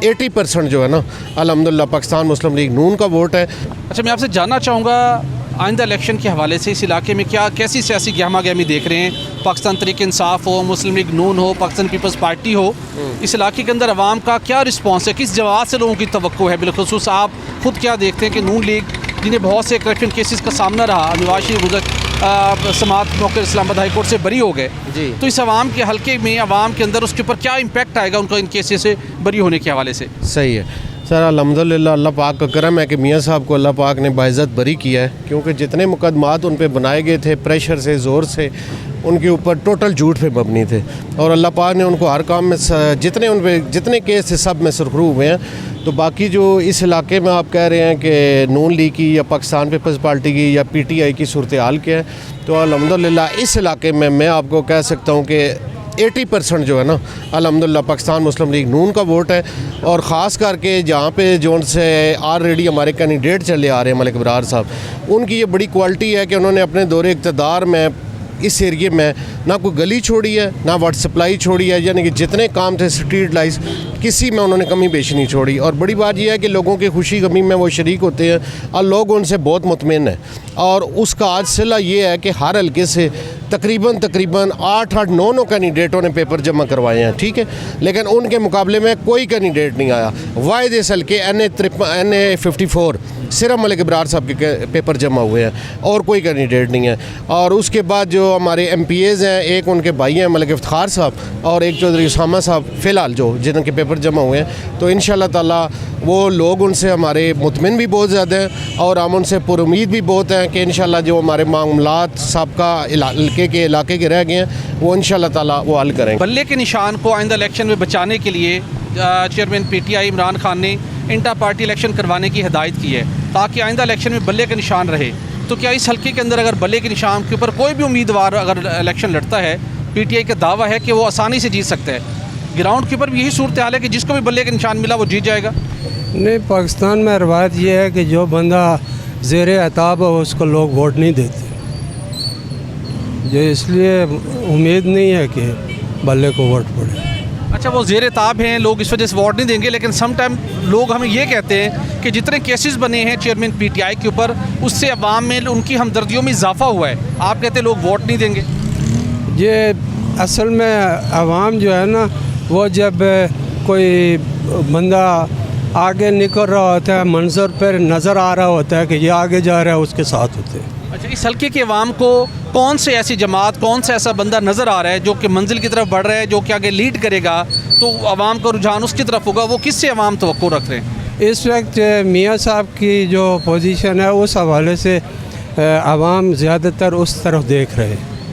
80% जो है ना अल्हम्दुलिल्लाह पाकिस्तान मुस्लिम लीग नून का वोट है। अच्छा, मैं आपसे जानना चाहूँगा आइंदा इलेक्शन के हवाले से इस इलाके में कैसी सियासी गहमा गहमी देख रहे हैं? पाकिस्तान तहरीक इंसाफ हो, मुस्लिम लीग नून हो, पाकिस्तान पीपल्स पार्टी हो, इस इलाके के अंदर अवाम का क्या रिस्पॉन्स है? किस जवाब से लोगों की तवक्को है? बिलखुसूस आप खुद क्या देखते हैं कि नून लीग जिन्हें बहुत से करप्शन केसेस का सामना रहा, नवाज शरीफ गुजर समात मौके इस्लामाबाद हाई कोर्ट से बरी हो गए जी, तो इस अवाम के हल्के में अवाम के अंदर उसके ऊपर क्या इम्पैक्ट आएगा उनका इन केसेस से बरी होने के हवाले से? सही है सर, अल्हम्दुलिल्लाह अल्लाह पाक का करम है कि मियाँ साहब को अल्लाह पाक ने बाइज़्ज़त बरी किया है, क्योंकि जितने मुकदमात उन पे बनाए गए थे प्रेशर से ज़ोर से उनके ऊपर टोटल झूठ पे मबनी थे, और अल्लाह पाक ने उनको हर काम में जितने केस थे सब में सुरखरू हुए हैं। तो बाकी जो इस इलाके में आप कह रहे हैं कि नून लीग की या पाकिस्तान पीपल्स पार्टी की या PTI की सूरत हाल क्या है, तो अल्हम्दुलिल्लाह इस इलाके में मैं आपको कह सकता हूँ कि 80% जो है ना अल्हम्दुलिल्लाह पाकिस्तान मुस्लिम लीग नून का वोट है। और ख़ास करके जहाँ पे जो से ऑलरेडी हमारे कैंडिडेट चले आ रहे हैं मलिक अबरार साहब, उनकी ये बड़ी क्वालिटी है कि उन्होंने अपने दौरे इक़्तिदार में इस एरिए में ना कोई गली छोड़ी है ना वाटर सप्लाई छोड़ी है, यानी कि जितने काम थे स्ट्रीट लाइट्स किसी में उन्होंने कमी पेशी नहीं छोड़ी। और बड़ी बात यह है कि लोगों की खुशी गमी में वो शरीक होते हैं और लोग उनसे बहुत मुतमिन हैं। और उसका आज सिला ये है कि हर हल्के से तकरीबन 8-9 कैंडिडेटों ने पेपर जमा करवाए हैं, ठीक है, लेकिन उनके मुकाबले में कोई कैंडिडेट नहीं आया। वाहिद इस हल्के NA 54 सिर्फ मलिक अबरार साहब के पेपर जमा हुए हैं और कोई कैंडिडेट नहीं है। और उसके बाद जो हमारे MPAs हैं, एक उनके भाई हैं मलिक इफ्तिखार साहब और एक चौधरी उसामा साहब फ़िलहाल जो जिनके पेपर जमा हुए हैं, तो इंशाल्लाह ताला वो लोग उनसे हमारे मुतमिन भी बहुत ज़्यादा हैं और हम उनसे पुरुमीद भी बहुत हैं कि इंशाल्लाह जो हमारे मामलात सबका इलाके के रह गए हैं वो इंशाल्लाह ताला वो हल करेंगे। बल्ले के निशान को आइंदा इलेक्शन में बचाने के लिए चेयरमैन PTI इमरान खान ने इंटर पार्टी इलेक्शन करवाने की हिदायत की है ताकि आइंदा इलेक्शन में बल्ले का निशान रहे। तो क्या इस हल्के के अंदर अगर बल्ले के निशान के ऊपर कोई भी उम्मीदवार अगर इलेक्शन लड़ता है, PTI का दावा है कि वो आसानी से जीत सकता है, ग्राउंड के ऊपर भी यही सूरत हाल है कि जिसको भी बल्ले का निशान मिला वो जीत जाएगा? नहीं, पाकिस्तान में रवायत ये है कि जो बंदा ज़ेर अताब हो उसको लोग वोट नहीं देते, जो इसलिए उम्मीद नहीं है कि बल्ले को वोट पड़े। अच्छा, वो ज़ेर ताब हैं, लोग इस वजह से वोट नहीं देंगे, लेकिन सम टाइम लोग हमें ये कहते हैं कि जितने केसेस बने हैं चेयरमैन PTI के ऊपर उससे अवाम में उनकी हमदर्दियों में इजाफा हुआ है। आप कहते हैं लोग वोट नहीं देंगे? ये असल में अवाम जो है ना, वो जब कोई बंदा आगे निकल रहा होता है, मंजर पर नज़र आ रहा होता है कि ये आगे जा रहा है, उसके साथ होते हैं। अच्छा, इस हल्के के अवाम को कौन से ऐसी जमात, कौन सा ऐसा बंदा नज़र आ रहा है जो कि मंजिल की तरफ बढ़ रहा है, जो कि आगे लीड करेगा तो अवाम का रुझान उसकी तरफ होगा? वो किससे अवाम तवक्को रख रहे हैं? इस वक्त मियाँ साहब की जो पोजीशन है उस हवाले से अवाम ज़्यादातर उस तरफ देख रहे हैं।